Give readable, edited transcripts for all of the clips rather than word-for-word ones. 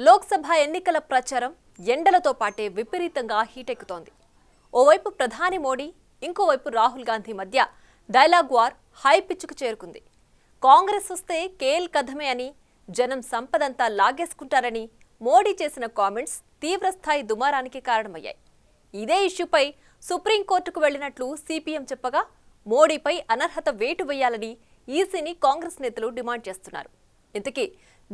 లోక్సభ ఎన్నికల ప్రచారం ఎండలతో పాటే విపరీతంగా హీటెక్కుతోంది. ఓవైపు ప్రధాని మోడీ, ఇంకోవైపు రాహుల్ గాంధీ మధ్య డైలాగ్ వార్ హై పిచ్కు చేరుకుంది. కాంగ్రెస్ వస్తే కేల్ కథమే అని, జనం సంపదంతా లాగేసుకుంటారని మోడీ చేసిన కామెంట్స్ తీవ్రస్థాయి దుమారానికి కారణమయ్యాయి. ఇదే ఇష్యూపై సుప్రీంకోర్టుకు వెళ్లినట్లు సిపిఎం చెప్పగా, మోడీపై అనర్హత వేటు వేయాలని ఈసీని కాంగ్రెస్ నేతలు డిమాండ్ చేస్తున్నారు. ఇంతకీ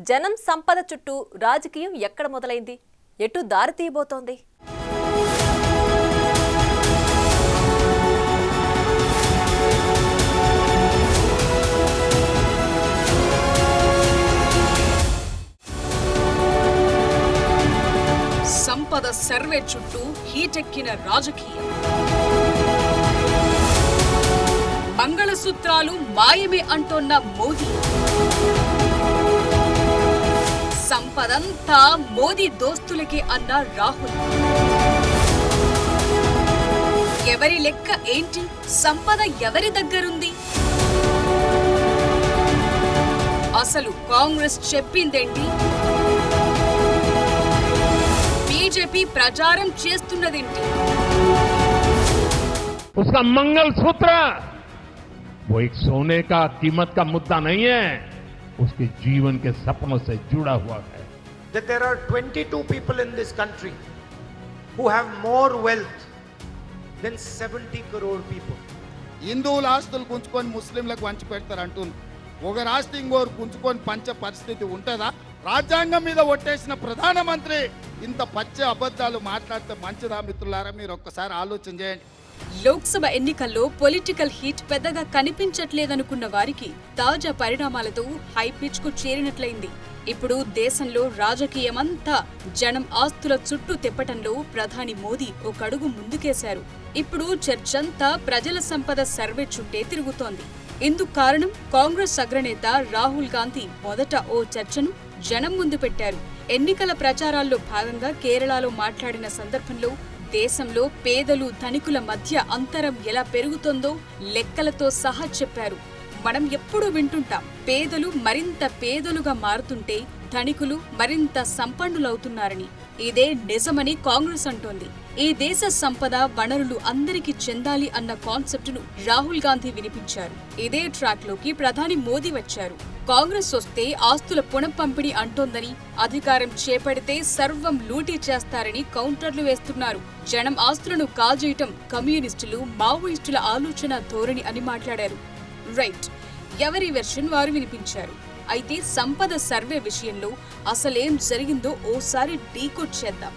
జనం సంపద చుట్టూ రాజకీయం ఎక్కడ మొదలైంది, ఎటు దారి తీయబోతోంది? సంపద సర్వే చుట్టూ హీటెక్కిన రాజకీయం. మంగళసూత్రాలు మాయమే అంటోన్న మోదీ, సంపదంతా మోదీ దోస్తులకే అన్న రాహుల్. ఎవరి లెక్క ఏంటి? సంపద ఎవరి దగ్గరుంది? అసలు కాంగ్రెస్ చెప్పిందేంటి? బీజేపీ ప్రచారం చేస్తున్నదేంటి? उसका मंगलसूत्र वो एक सोने का कीमत का मुद्दा नहीं है, उसके जीवन के सपनों से जुड़ा हुआ है. That there are 22 people in this country who have more wealth than 70 crore people. హిందువుల ఆస్తులు గుంచుకొని ముస్లింలకు వంచి పెడతారు అంటుంది. ఒక రాష్ట్రం ఇంకోరు గుంచుకొని పంచ పరిస్థితి ఉంటుందా? రాజ్యాంగం మీద ఒట్టేసిన ప్రధానమంత్రి ఇంత పచ్చ అబద్ధాలు మాట్లాడితే మంచిదా? మిత్రులారా, మీరు ఒక్కసారి ఆలోచన చేయండి. లోక్సభ ఎన్నికల్లో పొలిటికల్ హీట్ పెద్దగా కనిపించట్లేదనుకున్న వారికి తాజా పరిణామాలతో హై పిచ్ కు చేరినట్లయింది. ఇప్పుడు దేశంలో రాజకీయమంతా జనం ఆస్తుల చుట్టూ తిప్పటంలో ప్రధాని మోదీ ఒక అడుగు ముందుకేశారు. ఇప్పుడు చర్చంతా ప్రజల సంపద సర్వే చుట్టే తిరుగుతోంది. ఇందుకు కారణం కాంగ్రెస్ అగ్రనేత రాహుల్ గాంధీ మొదట ఓ చర్చను జనం ముందు పెట్టారు. ఎన్నికల ప్రచారాల్లో భాగంగా కేరళలో మాట్లాడిన సందర్భంలో దేశంలో పేదలు ధనికుల మధ్య అంతరం ఎలా పెరుగుతోందో లెక్కలతో సహా చెప్పారు. మనం ఎప్పుడూ వింటుంటాం, పేదలు మరింత పేదలుగా మారుతుంటే ధనికులు మరింత సంపన్నులవుతున్నారని. ఇదే నిజమని కాంగ్రెస్ అంటోంది. ఈ దేశ సంపద వనరులు అందరికీ చెందాలి అన్న కాన్సెప్ట్ ను రాహుల్ గాంధీ వినిపించారు. ఇదే ట్రాక్ లోకి ప్రధాని మోదీ వచ్చారు. కాంగ్రెస్ వస్తే ఆస్తుల పునఃపంపిణీ అంటోందని, అధికారం చేపడితే సర్వం లూటీ చేస్తారని కౌంటర్లు వేస్తున్నారు. జనం ఆస్తులను కాజేయటం కమ్యూనిస్టులు, మావోయిస్టుల ఆలోచన ధోరణి అని మాట్లాడారు. రైట్, ఎవరి వెర్షన్ వారు వినిపించారు. అయితే సంపద సర్వే విషయంలో అసలేం జరిగిందో ఓసారి డీకోడ్ చేద్దాం.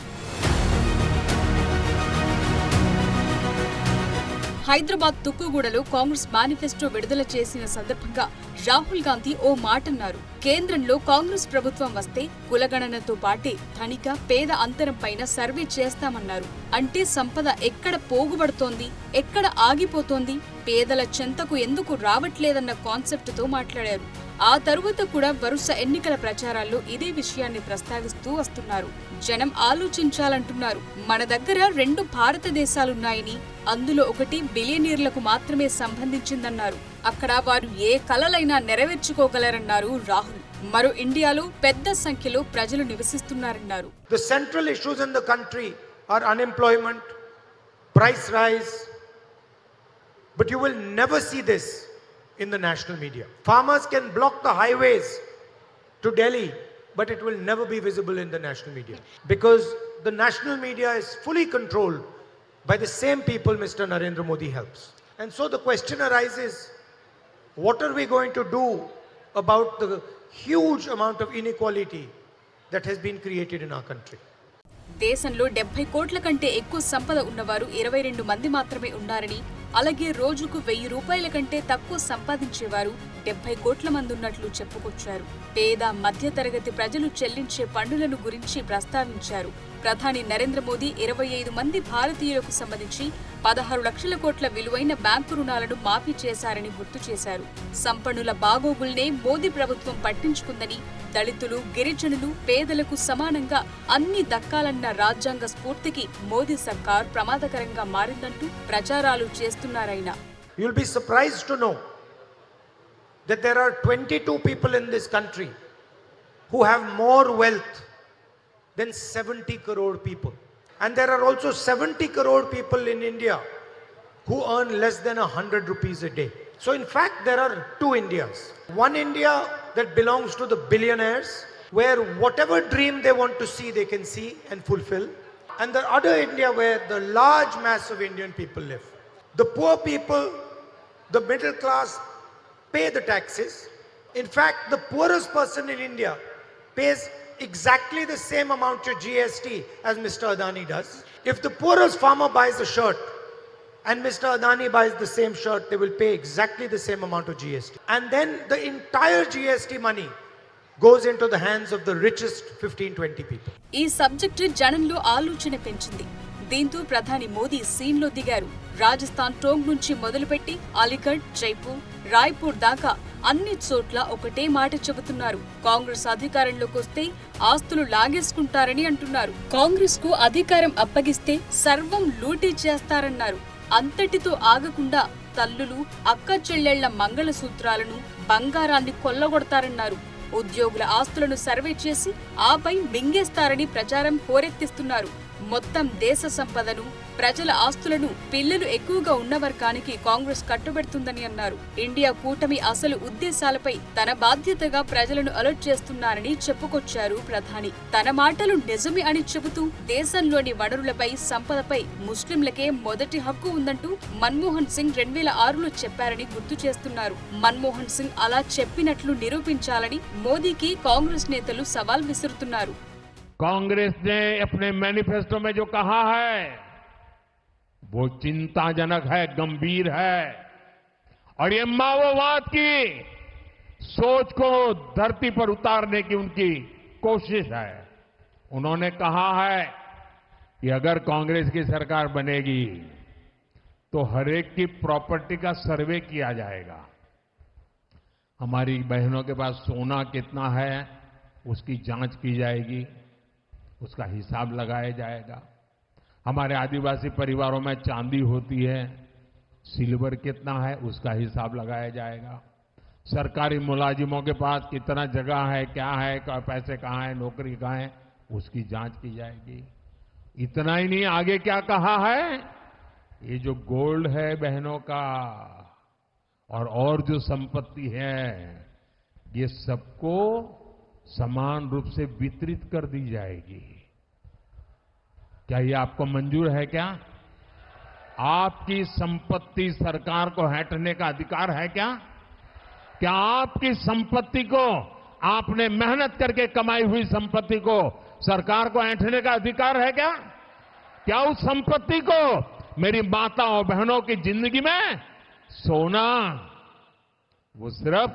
హైదరాబాద్ తుక్కుగూడలో కాంగ్రెస్ మేనిఫెస్టో విడుదల చేసిన సందర్భంగా రాహుల్ గాంధీ ఓ మాటన్నారు. కేంద్రంలో కాంగ్రెస్ ప్రభుత్వం వస్తే కులగణనతో పాటే ధనిక పేద అంతరం పైన సర్వే చేస్తామన్నారు. అంటే సంపద ఎక్కడ పోగుబడుతోంది, ఎక్కడ ఆగిపోతోంది, పేదల చెంతకు ఎందుకు రావట్లేదన్న కాన్సెప్ట్ తో మాట్లాడారు. ఆ తరువాత కూడా వరుస ఎన్నికల ప్రచారాల్లో ఇదే విషయాన్ని ప్రస్తావిస్తూ వస్తున్నారు. జనం ఆలోచించాలంటున్నారు. మన దగ్గర 2 భారతదేశాలున్నాయని, అందులో ఒకటి బిలియనీర్లకు మాత్రమే సంబంధించిందన్నారు. అక్కడ వారు ఏ కలలైనా నెరవేర్చుకోగలరన్నారు రాహుల్. మరో ఇండియాలో పెద్ద సంఖ్యలో ప్రజలు నివసిస్తున్నారన్నారు. The central issues in the country are unemployment, price rise, but you will never see this in the national media. Farmers can block the highways to Delhi, but it will never be visible in the national media because the national media is fully controlled by the same people Mr. Narendra Modi helps. And so the question arises, what are we going to do about the huge amount of inequality that has been created in our country? దేశంలో 70 కోట్ల కంటే ఎక్కువ సంపద ఉన్నవారు 22 మంది మాత్రమే ఉన్నారని, అలాగే రోజుకు 1000 రూపాయల కంటే తక్కువ సంపాదించేవారు 70 కోట్ల మంది ఉన్నట్లు చెప్పుకొచ్చారు. పేద మధ్యతరగతి ప్రజలు చెల్లించే పన్నులను గురించి ప్రస్తావించారు. ప్రధాని నరేంద్ర మోదీ 25 మంది భారతీయులకు సంబంధించి 16 లక్షల కోట్ల విలువైన బ్యాంకు రుణాలను మాఫీ చేశారని గుర్తు చేశారు. సంపన్నుల బాగోగుల్నే మోదీ ప్రభుత్వం పట్టించుకుందని, దళితులు, గిరిజనులు, పేదలకు సమానంగా అన్ని దక్కాలన్న రాజ్యాంగ స్ఫూర్తికి మోదీ సర్కార్ ప్రమాదకరంగా మారిందంటూ ప్రచారాలు చేస్తున్నారాయన. You'll be surprised to know that there are 22 people in this country who have more wealth than 70 crore people. And there are also 70 crore people in India who earn less than 100 rupees a day. So in fact, there are two Indias. One India that belongs to the billionaires, where whatever dream they want to see, they can see and fulfill. And the other India where the large mass of Indian people live. The poor people, the middle class, pay the taxes. In fact, the poorest person in India pays exactly the same amount of GST as Mr. Adani does. If the poorest farmer buys a shirt and Mr. Adani buys the same shirt, they will pay exactly the same amount of GST. And then the entire GST money goes into the hands of the richest 15-20 people. ఈ subject జనంలో ఆలోచన పెంచింది. దీంతో ప్రధాని మోదీ సీన్లో దిగారు. Rajasthan Tong నుంచి మొదలుపెట్టి అలీగఢ్, జైపూర్, రాయ్పూర్ దాకా అన్ని చోట్ల ఒకటే మాట చెబుతున్నారు. కాంగ్రెస్ అధికారంలోకి వస్తే ఆస్తులు లాగేసుకుంటారని అంటున్నారు. కాంగ్రెస్ కు అధికారం అప్పగిస్తే సర్వం లూటీ చేస్తారన్నారు. అంతటితో ఆగకుండా తల్లులు, అక్క చెల్లెళ్ల మంగళసూత్రాలను, బంగారాన్ని కొల్లగొడతారన్నారు. ఉద్యోగుల ఆస్తులను సర్వే చేసి ఆపై మింగేస్తారని ప్రచారం హోరెత్తిస్తున్నారు. మొత్తం దేశ సంపదను, ప్రజల ఆస్తులను పిల్లలు ఎక్కువగా ఉన్న వర్గానికి కాంగ్రెస్ కట్టుబెడుతుందని అన్నారు. ఇండియా కూటమి అసలు ఉద్దేశాలపై తన బాధ్యతగా ప్రజలను అలర్ట్ చేస్తున్నారని చెప్పుకొచ్చారు ప్రధాని. తన మాటలు నిజమే అని చెబుతూ దేశంలోని వనరులపై, సంపదపై ముస్లింలకే మొదటి హక్కు ఉందంటూ మన్మోహన్ సింగ్ 2006లో చెప్పారని గుర్తు చేస్తున్నారు. మన్మోహన్ సింగ్ అలా చెప్పినట్లు నిరూపించాలని మోదీకి కాంగ్రెస్ నేతలు సవాల్ విసురుతున్నారు. कांग्रेस ने अपने मैनिफेस्टो में जो कहा है वो चिंताजनक है, गंभीर है और ये माओवाद की सोच को धरती पर उतारने की उनकी कोशिश है. उन्होंने कहा है कि अगर कांग्रेस की सरकार बनेगी तो हर एक की प्रॉपर्टी का सर्वे किया जाएगा. हमारी बहनों के पास सोना कितना है उसकी जांच की जाएगी, उसका हिसाब लगाया जाएगा. हमारे आदिवासी परिवारों में चांदी होती है, सिल्वर कितना है उसका हिसाब लगाया जाएगा. सरकारी मुलाजिमों के पास कितना जगह है, क्या है, पैसे कहाँ है, नौकरी कहाँ है, उसकी जांच की जाएगी. इतना ही नहीं, आगे क्या कहा है, ये जो गोल्ड है बहनों का और जो संपत्ति है ये सबको समान रूप से वितरित कर दी जाएगी. क्या ये आपको मंजूर है? क्या आपकी संपत्ति सरकार को हटने का अधिकार है? क्या आपकी संपत्ति को, आपने मेहनत करके कमाई हुई संपत्ति को सरकार को ऐंठने का अधिकार है? क्या उस संपत्ति को मेरी माताओं बहनों की जिंदगी में सोना वो सिर्फ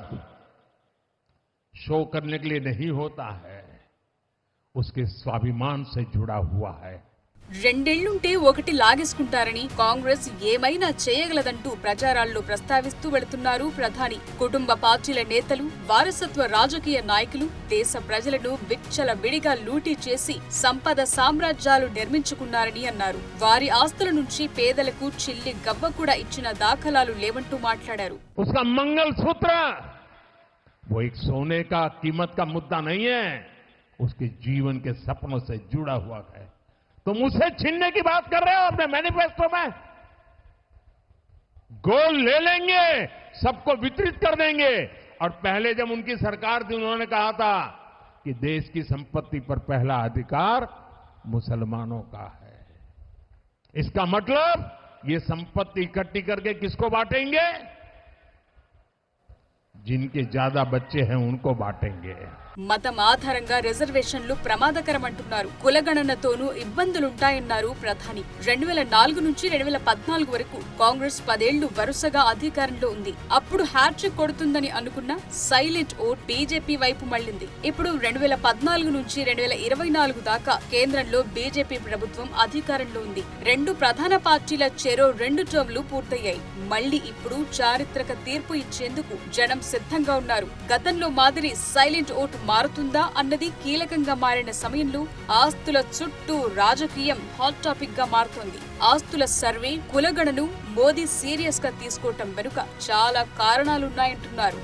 शो करने के लिए नहीं होता है, उसके स्वाभिमान से जुड़ा हुआ है. రెండేళ్లుంటే ఒకటి లాగేసుకుంటారని కాంగ్రెస్ ఏమైనా చేయగలదంటూ ప్రచారాల్లో ప్రస్తావిస్తూ వెళుతున్నారు ప్రధాని. కుటుంబ పార్టీల నేతలు, వారసత్వ రాజకీయ నాయకులు దేశ ప్రజలను విచ్చలవిడిగా లూటీ చేసి సంపద సామ్రాజ్యాలు నిర్మించుకున్నారని అన్నారు. వారి ఆస్తుల నుంచి పేదలకు చిల్లి గవ్వ కూడా ఇచ్చిన దాఖలాలు లేవంటూ మాట్లాడారు. उसका मंगलसूत्र वो एक सोने का कीमत का मुद्दा नहीं है, उसके जीवन के सपनों से जुड़ा हुआ है. तुम उसे छीनने की बात कर रहे हो अपने मैनिफेस्टो में. गोल्ड ले लेंगे, सबको वितरित कर देंगे. और पहले जब उनकी सरकार थी उन्होंने कहा था कि देश की संपत्ति पर पहला अधिकार मुसलमानों का है. इसका मतलब ये संपत्ति इकट्ठी करके किसको बांटेंगे? जिनके ज्यादा बच्चे हैं उनको बांटेंगे. మతం ఆధారంగా రిజర్వేషన్లు ప్రమాదకరమంటున్నారు. కులగణనతోనూ ఇబ్బందులుంటాయన్నారు ప్రధాని. 2004 నుంచి 2014 వరకు కాంగ్రెస్ 10 ఏళ్లు వరుసగా అధికారంలో ఉంది. అప్పుడు హ్యాట్రిక్ కొడుతుందని అనుకున్న సైలెంట్ ఓట్ బీజేపీ వైపు మళ్లింది. ఇప్పుడు 2014 నుంచి 2024 దాకా కేంద్రంలో బీజేపీ ప్రభుత్వం అధికారంలో ఉంది. రెండు ప్రధాన పార్టీల చెరో 2 టర్మ్లు పూర్తయ్యాయి. మళ్లీ ఇప్పుడు చారిత్రక తీర్పు ఇచ్చేందుకు జనం సిద్ధంగా ఉన్నారు. గతంలో మాదిరి సైలెంట్ ఓట్ మారుతుందా అన్నది కీలకంగా మారిన సమయంలో ఆస్తుల చుట్టూ రాజకీయం హాట్ టాపిక్ గా మారుతోంది. ఆస్తుల సర్వే, కులగణను మోదీ సీరియస్ గా తీసుకోవటం వెనుక చాలా కారణాలున్నాయంటున్నారు.